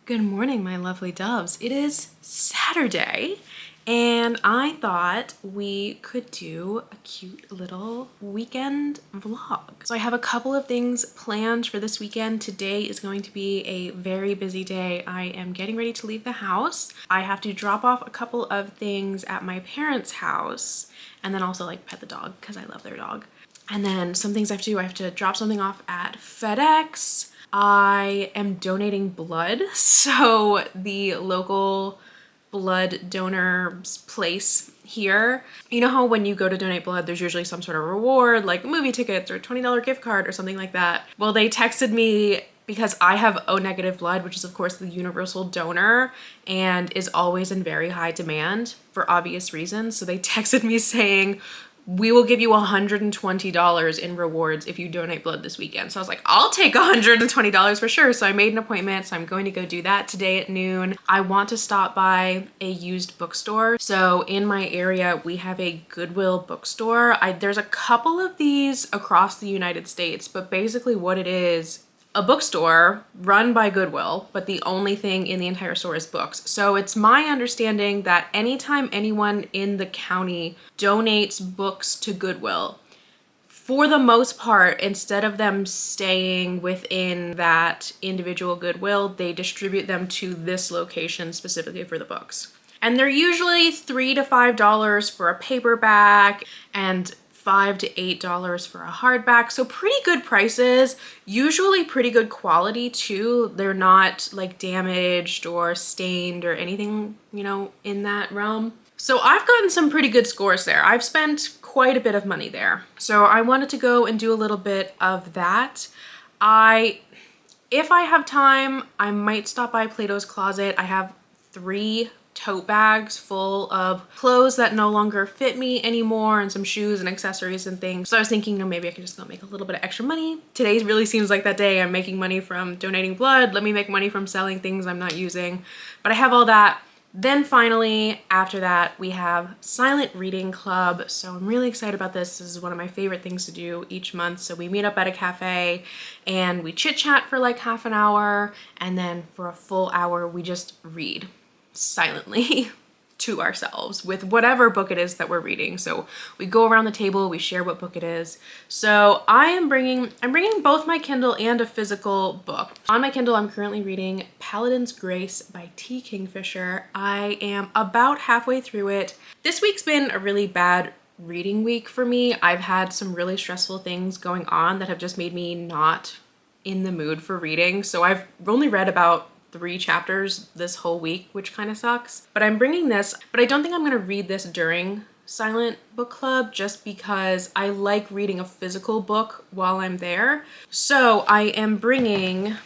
Good morning, my lovely doves. It is Saturday, and I thought we could do a cute little weekend vlog. So I have a couple of things planned for this weekend. Today is going to be a very busy day. I am getting ready to leave the house. I have to drop off a couple of things at my parents' house, and then also like pet the dog because I love their dog. And then some things I have to do. I have to drop something off at FedEx. I am donating blood, so the local blood donors place here. You know how when you go to donate blood, there's usually some sort of reward, like movie tickets or $20 gift card or something like that. Well, they texted me because I have O negative blood, which is of course the universal donor and is always in very high demand for obvious reasons. So they texted me saying, we will give you $120 in rewards if you donate blood this weekend. So I was like, I'll take $120 for sure. So I made an appointment. So I'm going to go do that today at noon. I want to stop by a used bookstore. So in my area, we have a Goodwill bookstore. There's a couple of these across the United States, but basically what it is, a bookstore run by Goodwill, but the only thing in the entire store is books. So it's my understanding that anytime anyone in the county donates books to Goodwill, for the most part, instead of them staying within that individual Goodwill, they distribute them to this location specifically for the books. And they're usually $3 to $5 for a paperback and $5 to $8 for a hardback. So pretty good prices, usually pretty good quality too. They're not like damaged or stained or anything, you know, in that realm. So I've gotten some pretty good scores there. I've spent quite a bit of money there. So I wanted to go and do a little bit of that. If I have time, I might stop by Plato's Closet. I have 3 tote bags full of clothes that no longer fit me anymore and some shoes and accessories and things. So I was thinking, you know, maybe I could just go make a little bit of extra money. Today really seems like that day. I'm making money from donating blood. Let me make money from selling things I'm not using. But I have all that. Then finally, after that, we have Silent Reading Club. So I'm really excited about this. This is one of my favorite things to do each month. So we meet up at a cafe and we chit chat for like half an hour. And then for a full hour, we just read silently to ourselves with whatever book it is that we're reading. So we go around the table, we share what book it is. So I'm bringing both my Kindle and a physical book. On my Kindle, I'm currently reading Paladin's Grace by T. Kingfisher. I am about halfway through it. This week's been a really bad reading week for me. I've had some really stressful things going on that have just made me not in the mood for reading. So I've only read about 3 chapters this whole week, which kind of sucks. But I'm bringing this, but I don't think I'm gonna read this during Silent Book Club just because I like reading a physical book while I'm there. So I am bringing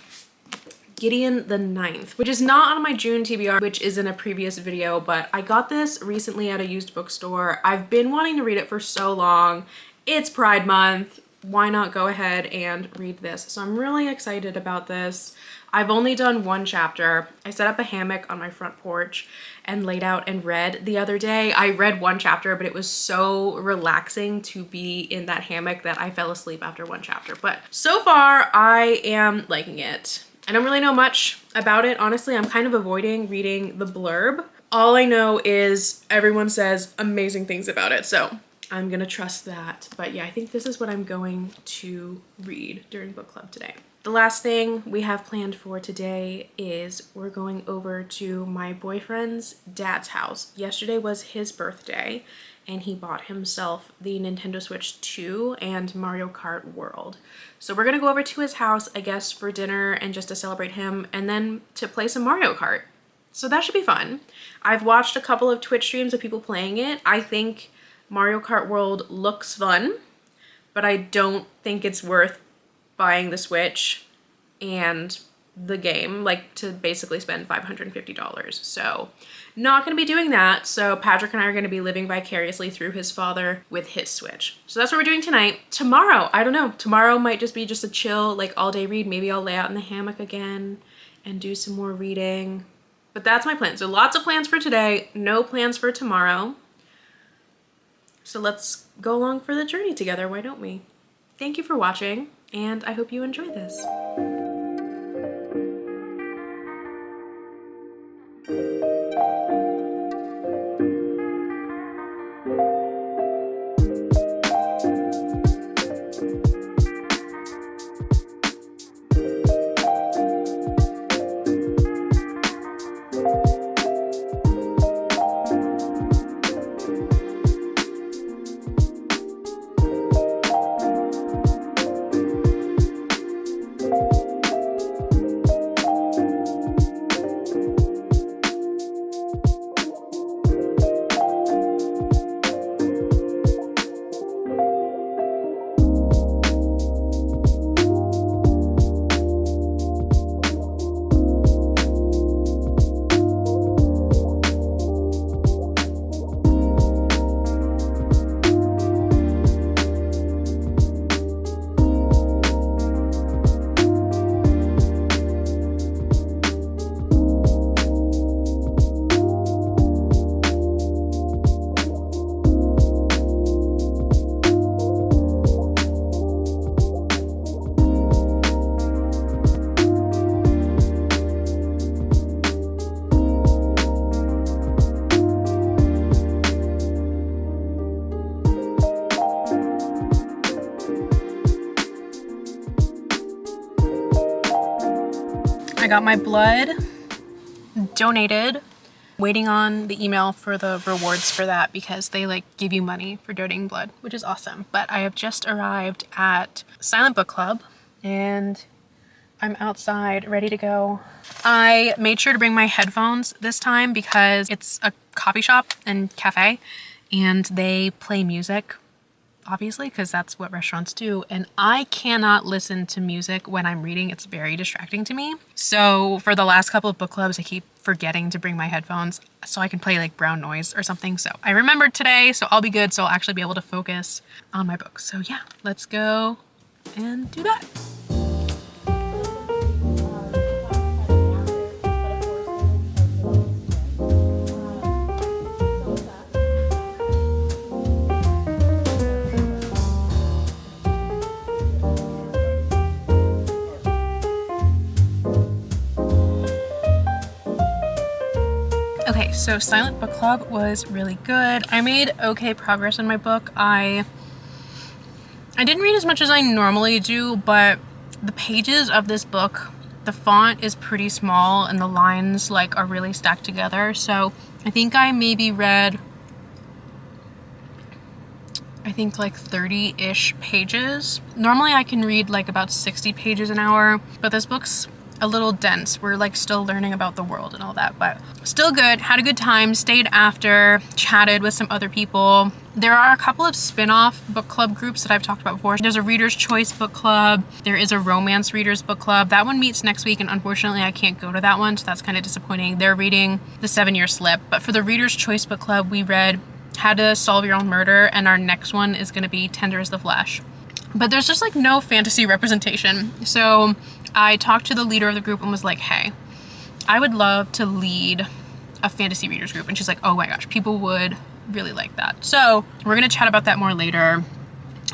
Gideon the Ninth, which is not on my June TBR, which is in a previous video, but I got this recently at a used bookstore. I've been wanting to read it for so long. It's Pride Month. Why not go ahead and read this? So I'm really excited about this. I've only done 1 chapter. I set up a hammock on my front porch and laid out and read the other day. I read 1 chapter, but it was so relaxing to be in that hammock that I fell asleep after 1 chapter. But so far, I am liking it. I don't really know much about it. Honestly, I'm kind of avoiding reading the blurb. All I know is everyone says amazing things about it. So I'm gonna trust that. But yeah, I think this is what I'm going to read during book club today. The last thing we have planned for today is we're going over to my boyfriend's dad's house. Yesterday was his birthday and he bought himself the Nintendo Switch 2 and Mario Kart World. So we're gonna go over to his house, I guess, for dinner and just to celebrate him and then to play some Mario Kart. So that should be fun. I've watched a couple of Twitch streams of people playing it. I think Mario Kart World looks fun, but I don't think it's worth buying the Switch and the game, like to basically spend $550. So not gonna be doing that. So Patrick and I are gonna be living vicariously through his father with his Switch. So that's what we're doing tonight. Tomorrow, I don't know. Tomorrow might just be a chill, like all day read. Maybe I'll lay out in the hammock again and do some more reading. But that's my plan. So lots of plans for today, no plans for tomorrow. So let's go along for the journey together, why don't we? Thank you for watching, and I hope you enjoy this. I got my blood donated. Waiting on the email for the rewards for that because they like give you money for donating blood, which is awesome. But I have just arrived at Silent Book Club and I'm outside ready to go. I made sure to bring my headphones this time because it's a coffee shop and cafe and they play music, obviously, because that's what restaurants do. And I cannot listen to music when I'm reading. It's very distracting to me. So for the last couple of book clubs, I keep forgetting to bring my headphones so I can play like brown noise or something. So I remembered today, so I'll be good. So I'll actually be able to focus on my book. So yeah, let's go and do that. Okay, so Silent Book Club was really good. I made okay progress in my book. I didn't read as much as I normally do, but the pages of this book, the font is pretty small and the lines like are really stacked together. So I think I maybe read, like 30-ish pages. Normally I can read like about 60 pages an hour, but this book's a little dense. We're like still learning about the world and all that, but still good. Had a good time, stayed after, chatted with some other people. There are a couple of spin-off book club groups that I've talked about before. There's a Reader's Choice book club. There is a romance readers book club. That one meets next week and unfortunately I can't go to that one, so that's kind of disappointing. They're reading The 7-Year Slip, but for the Reader's Choice book club, we read How to Solve Your Own Murder, and our next one is going to be Tender as the Flesh. But there's just like no fantasy representation. So I talked to the leader of the group and was like, hey, I would love to lead a fantasy readers group. And she's like, oh my gosh, people would really like that. So we're gonna chat about that more later.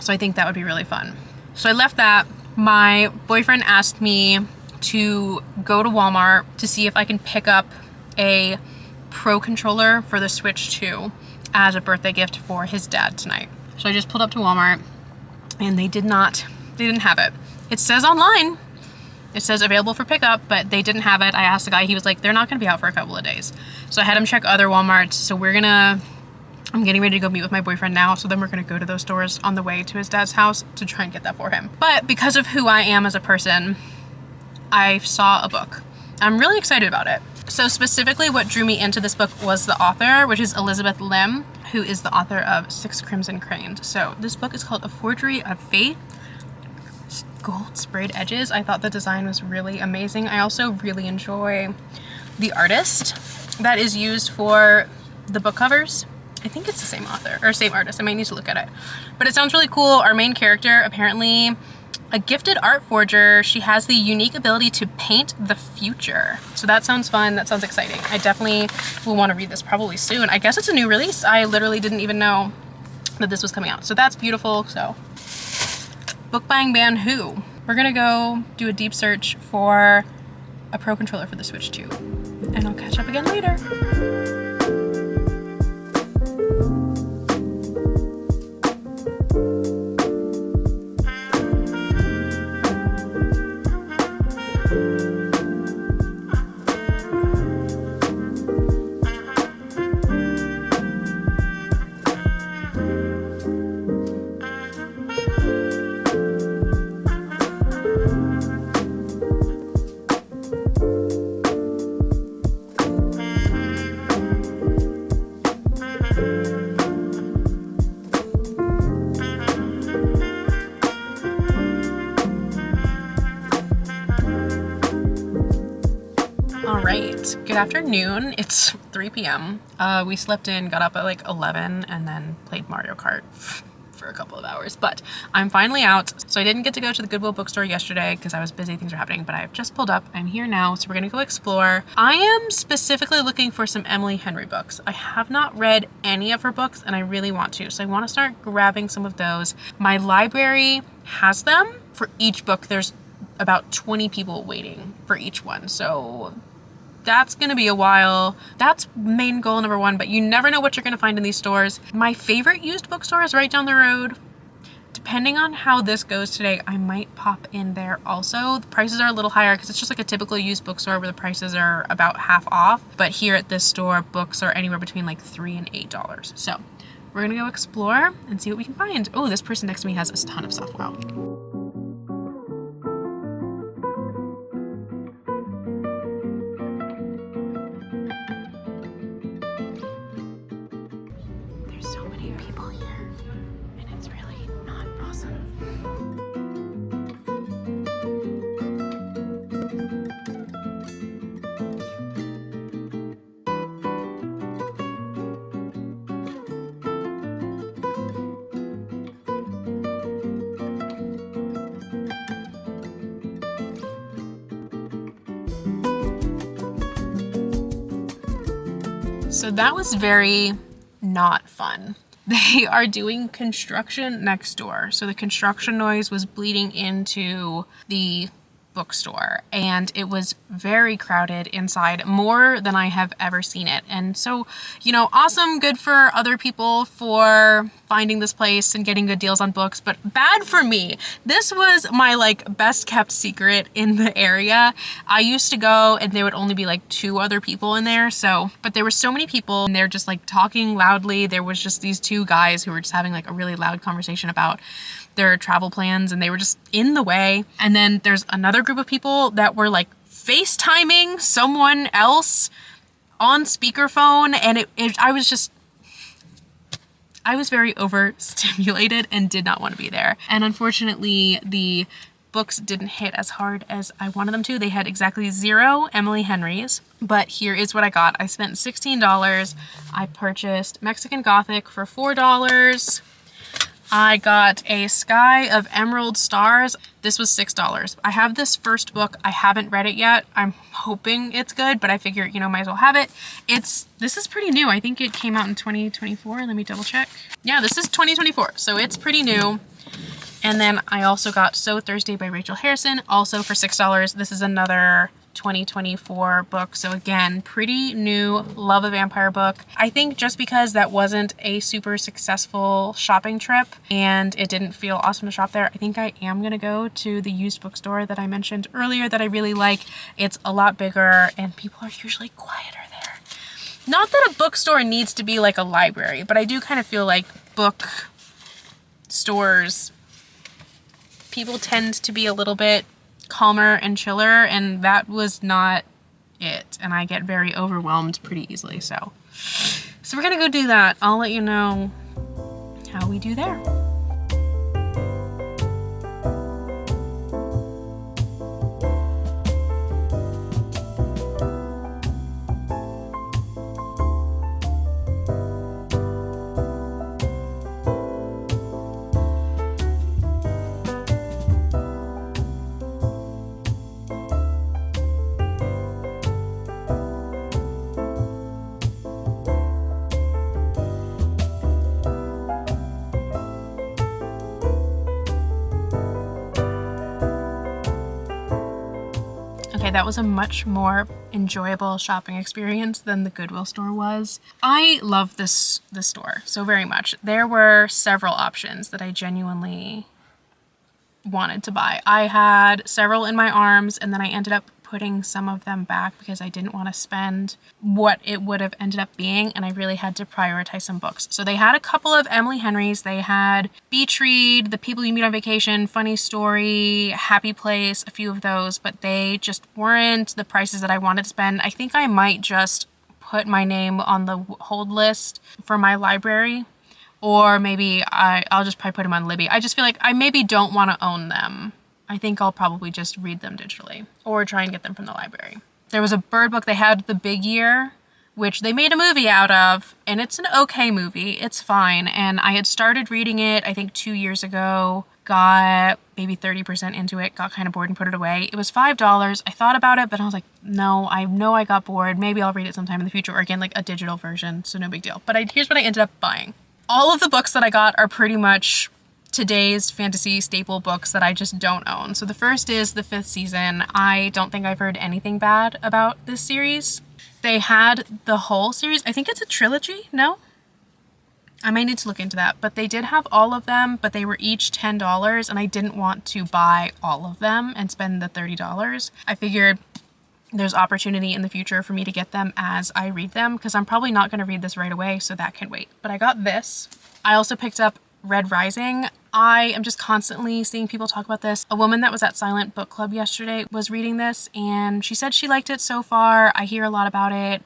So I think that would be really fun. So I left that. My boyfriend asked me to go to Walmart to see if I can pick up a Pro controller for the Switch 2 as a birthday gift for his dad tonight. So I just pulled up to Walmart and they didn't have it. It says online, it says available for pickup, but they didn't have it. I asked the guy, he was like, they're not gonna be out for a couple of days. So I had him check other Walmarts. So I'm getting ready to go meet with my boyfriend now. So then we're gonna go to those stores on the way to his dad's house to try and get that for him. But because of who I am as a person, I saw a book. I'm really excited about it. So specifically what drew me into this book was the author, which is Elizabeth Lim, who is the author of Six Crimson Cranes. So this book is called A Forgery of Fate. Gold sprayed edges. I thought the design was really amazing. I also really enjoy the artist that is used for the book covers. I think it's the same author or same artist. I might need to look at it, but it sounds really cool. Our main character, apparently a gifted art forger. She has the unique ability to paint the future. So that sounds fun. That sounds exciting. I definitely will want to read this probably soon. I guess it's a new release. I literally didn't even know that this was coming out. So that's beautiful. So book buying ban who? We're gonna go do a deep search for a Pro controller for the Switch 2 and I'll catch up again later. Good afternoon. It's 3 p.m. We slept in, got up at like 11 and then played Mario Kart for a couple of hours, but I'm finally out. So I didn't get to go to the Goodwill bookstore yesterday because I was busy, things are happening, but I've just pulled up. I'm here now, so we're gonna go explore. I am specifically looking for some Emily Henry books. I have not read any of her books and I really want to, so I want to start grabbing some of those. My library has them. For each book, there's about 20 people waiting for each one, so that's gonna be a while. That's main goal number one, but you never know what you're gonna find in these stores. My favorite used bookstore is right down the road. depending on how this goes today, I might pop in there also. The prices are a little higher because it's just like a typical used bookstore where the prices are about half off. But here at this store, books are anywhere between like $3 and $8. So we're gonna go explore and see what we can find. Oh, this person next to me has a ton of stuff. Wow. There's so many people here, and it's really not awesome. So that was very not fun. They are doing construction next door. So the construction noise was bleeding into the bookstore, and it was very crowded inside, more than I have ever seen it. And so, you know, awesome, good for other people for finding this place and getting good deals on books, but bad for me. This was my like best kept secret in the area. I used to go and there would only be like 2 other people in there. But there were so many people and they're just like talking loudly. There was just these 2 guys who were just having like a really loud conversation about their travel plans, and they were just in the way. And then there's another group of people that were like FaceTiming someone else on speakerphone, and I was very overstimulated and did not want to be there. And unfortunately, the books didn't hit as hard as I wanted them to. They had exactly 0 Emily Henrys, but here is what I got. I spent $16. I purchased Mexican Gothic for $4. I got a Sky of Emerald Stars. This was $6. I have this first book. I haven't read it yet. I'm hoping it's good, but I figure, you know, might as well have it. This is pretty new. I think it came out in 2024. Let me double check. Yeah, this is 2024, so it's pretty new. And then I also got So Thursday by Rachel Harrison, also for $6. This is another 2024 book. So again, pretty new Love a Vampire book. I think just because that wasn't a super successful shopping trip and it didn't feel awesome to shop there, I think I am gonna go to the used bookstore that I mentioned earlier that I really like. It's a lot bigger and people are usually quieter there. Not that a bookstore needs to be like a library, but I do kind of feel like book stores, people tend to be a little bit calmer and chiller, and that was not it. And I get very overwhelmed pretty easily. So we're gonna go do that. I'll let you know how we do there. Okay, that was a much more enjoyable shopping experience than the Goodwill store was. I love this store so very much. There were several options that I genuinely wanted to buy. I had several in my arms, and then I ended up putting some of them back because I didn't want to spend what it would have ended up being, and I really had to prioritize some books. So they had a couple of Emily Henrys. They had Beach Read, The People You Meet on Vacation, Funny Story, Happy Place, a few of those, but they just weren't the prices that I wanted to spend. I think I might just put my name on the hold list for my library, or maybe I'll just probably put them on Libby. I just feel like I maybe don't want to own them. I think I'll probably just read them digitally or try and get them from the library. There was a bird book. They had The Big Year, which they made a movie out of, and it's an okay movie. It's fine. And I had started reading it, I think 2 years ago, got maybe 30% into it, got kind of bored and put it away. It was $5. I thought about it, but I was like, no, I know I got bored. Maybe I'll read it sometime in the future, or again, like a digital version, so no big deal. But here's what I ended up buying. All of the books that I got are pretty much today's fantasy staple books that I just don't own. So the first is the 5th season. I don't think I've heard anything bad about this series. They had the whole series. I think it's a trilogy, no? I might need to look into that, but they did have all of them, but they were each $10 and I didn't want to buy all of them and spend the $30. I figured there's opportunity in the future for me to get them as I read them, because I'm probably not going to read this right away, so that can wait. But I got this. I also picked up Red Rising. I am just constantly seeing people talk about this. A woman that was at Silent Book Club yesterday was reading this and she said she liked it so far. I hear a lot about it.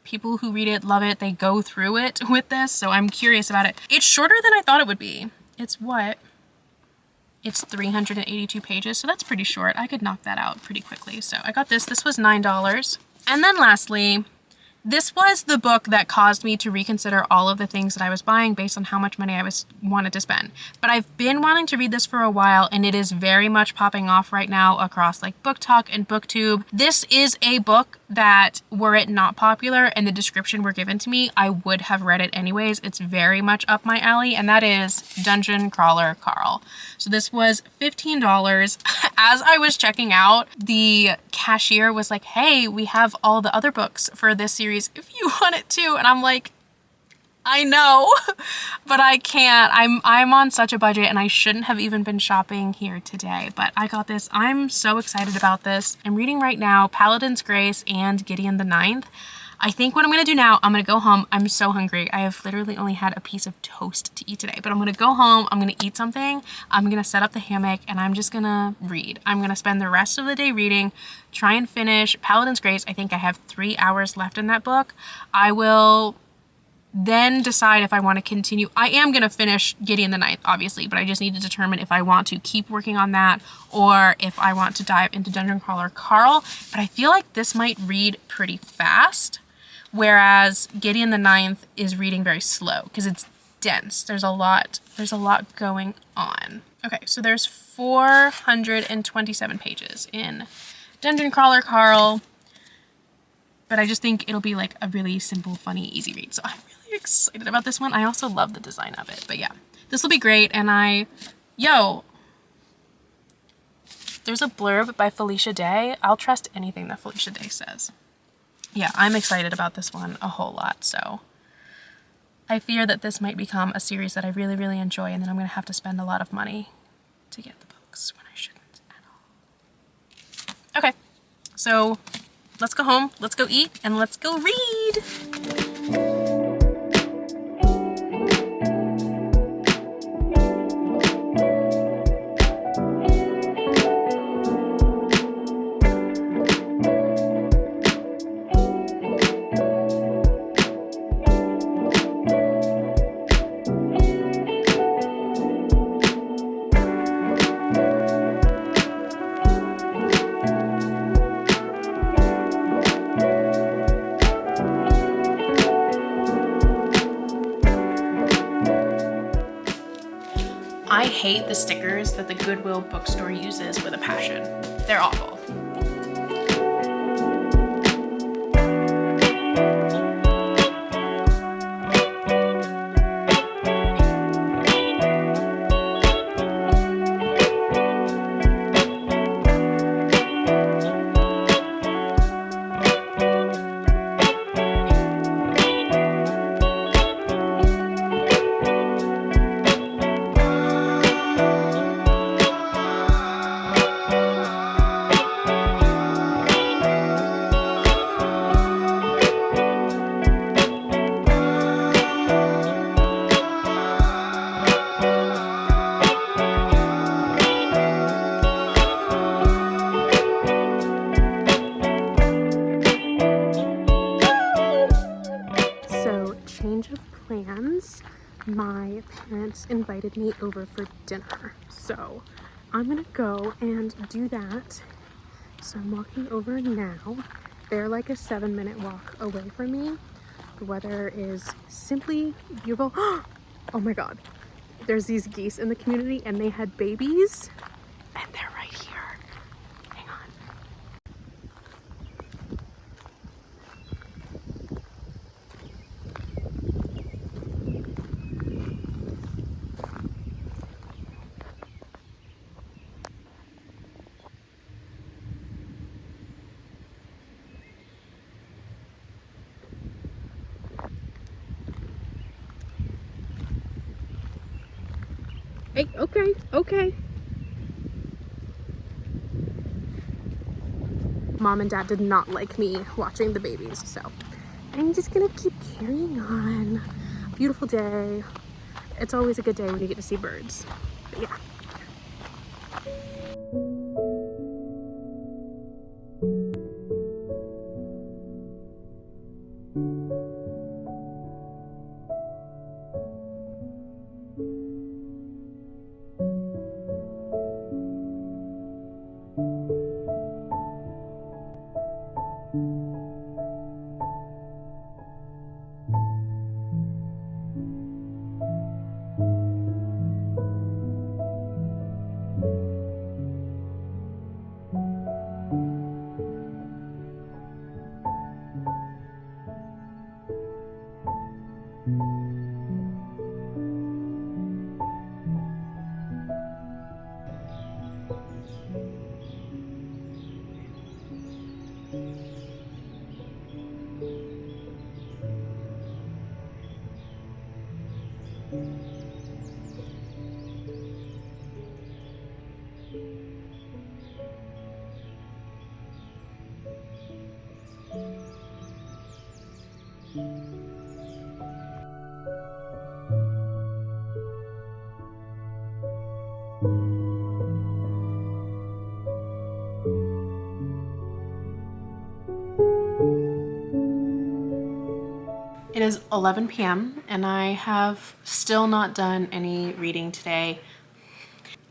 People who read it love it. They go through it with this, so I'm curious about it. It's shorter than I thought it would be. It's 382 pages, so that's pretty short. I could knock that out pretty quickly. So I got this. This was $9. And then lastly, this was the book that caused me to reconsider all of the things that I was buying based on how much money I wanted to spend. But I've been wanting to read this for a while, and it is very much popping off right now across like Book Talk and BookTube. This is a book that, were it not popular and the description were given to me, I would have read it anyways. It's very much up my alley, and that is Dungeon Crawler Carl. So this was $15. As I was checking out, the cashier was like, hey, we have all the other books for this series if you want it too. And I'm like, I know, but I can't. I'm on such a budget and I shouldn't have even been shopping here today, but I got this. I'm so excited about this. I'm reading right now Paladin's Grace and Gideon the Ninth. I think what I'm gonna do now, I'm gonna go home. I'm so hungry. I have literally only had a piece of toast to eat today, but I'm gonna go home, I'm gonna eat something, I'm gonna set up the hammock, and I'm just gonna read. I'm gonna spend the rest of the day reading, try and finish Paladin's Grace. I think I have 3 hours left in that book. I will then decide if I want to continue. I am going to finish Gideon the Ninth, obviously, but I just need to determine if I want to keep working on that or if I want to dive into Dungeon Crawler Carl. But I feel like this might read pretty fast, whereas Gideon the Ninth is reading very slow because it's dense. There's a lot going on. Okay, so there's 427 pages in Dungeon Crawler Carl, but I just think it'll be like a really simple, funny, easy read. So I'm really excited about this one. I also love the design of it, but yeah, this will be great. And there's a blurb by Felicia Day. I'll trust anything that Felicia Day says. Yeah, I'm excited about this one a whole lot. So I fear that this might become a series that I really, really enjoy, and then I'm going to have to spend a lot of money to get the books when I shouldn't at all. Okay, so let's go home, let's go eat, and let's go read. I hate the stickers that the Goodwill bookstore uses with a passion. They're awful. My parents invited me over for dinner, so I'm gonna go and do that. So I'm walking over now. They're like a 7-minute walk away from me. The weather is simply beautiful. Oh my god, there's these geese in the community and they had babies and they're right here. Hang on. Okay, okay, okay. Mom and Dad did not like me watching the babies, so I'm just gonna keep carrying on. Beautiful day. It's always a good day when you get to see birds. But yeah. It is 11 p.m. and I have still not done any reading today.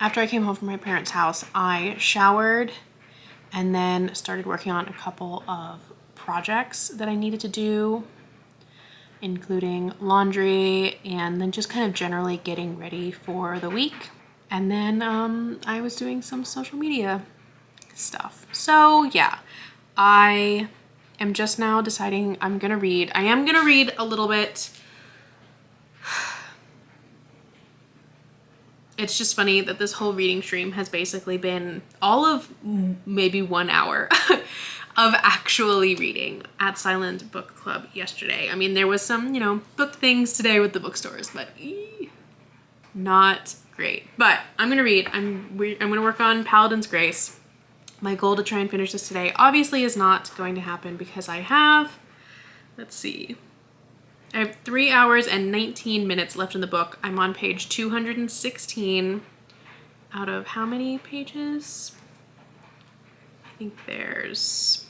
After I came home from my parents' house, I showered and then started working on a couple of projects that I needed to do, including laundry and then just kind of generally getting ready for the week. And then I was doing some social media stuff. So yeah, I am just now deciding I'm gonna read. I am gonna read a little bit. It's just funny that this whole reading stream has basically been all of maybe 1 hour of actually reading at Silent Book Club yesterday. I mean, there was some, book things today with the bookstores, but not great. But I'm gonna read. I'm gonna work on Paladin's Grace. My goal to try and finish this today obviously is not going to happen because I have, let's see, I have 3 hours and 19 minutes left in the book. I'm on page 216 out of how many pages? I think there's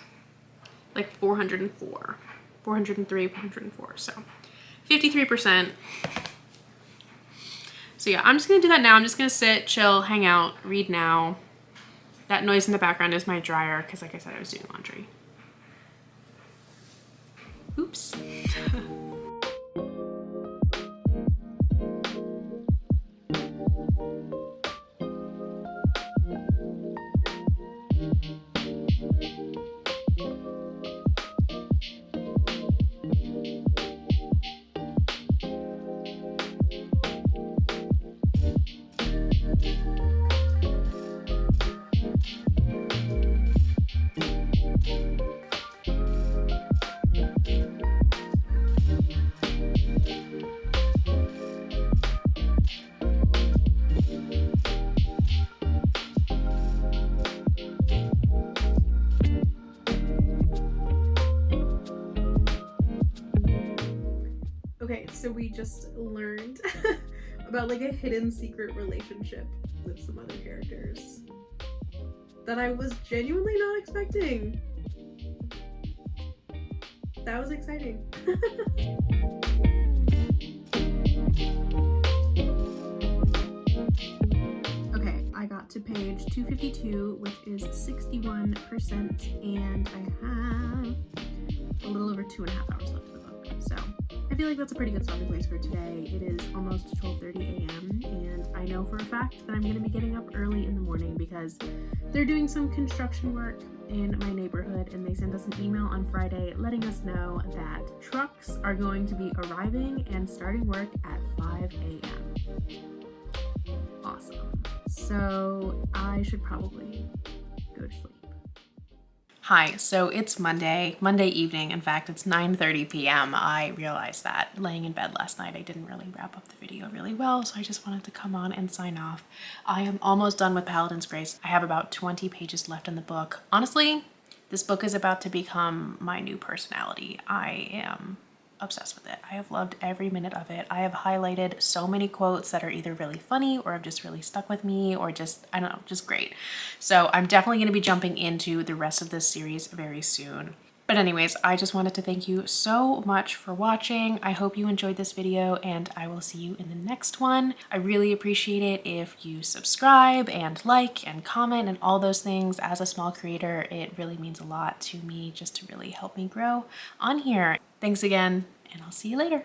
like 404, 403, 404, so 53%. So yeah, I'm just gonna do that now. I'm just gonna sit, chill, hang out, read now. That noise in the background is my dryer because, like I said, I was doing laundry. Oops. Okay, so we just learned about like a hidden secret relationship with some other characters that I was genuinely not expecting. That was exciting. Okay, I got to page 252, which is 61%, and I have a little over 2.5 hours left in the book. So I feel like that's a pretty good stopping place for today. It is almost 12:30 a.m. and I know for a fact that I'm going to be getting up early in the morning because they're doing some construction work in my neighborhood, and they sent us an email on Friday letting us know that trucks are going to be arriving and starting work at 5 a.m. Awesome. So I should probably go to sleep. Hi, so it's Monday evening. In fact, it's 9:30 p.m. I realized that laying in bed last night, I didn't really wrap up the video really well, so I just wanted to come on and sign off. I am almost done with Paladin's Grace. I have about 20 pages left in the book. Honestly, this book is about to become my new personality. I am obsessed with it. I have loved every minute of it. I have highlighted so many quotes that are either really funny or have just really stuck with me or just, I don't know, just great. So I'm definitely going to be jumping into the rest of this series very soon. But anyways, I just wanted to thank you so much for watching. I hope you enjoyed this video and I will see you in the next one. I really appreciate it if you subscribe and like and comment and all those things. As a small creator, it really means a lot to me just to really help me grow on here. Thanks again, and I'll see you later.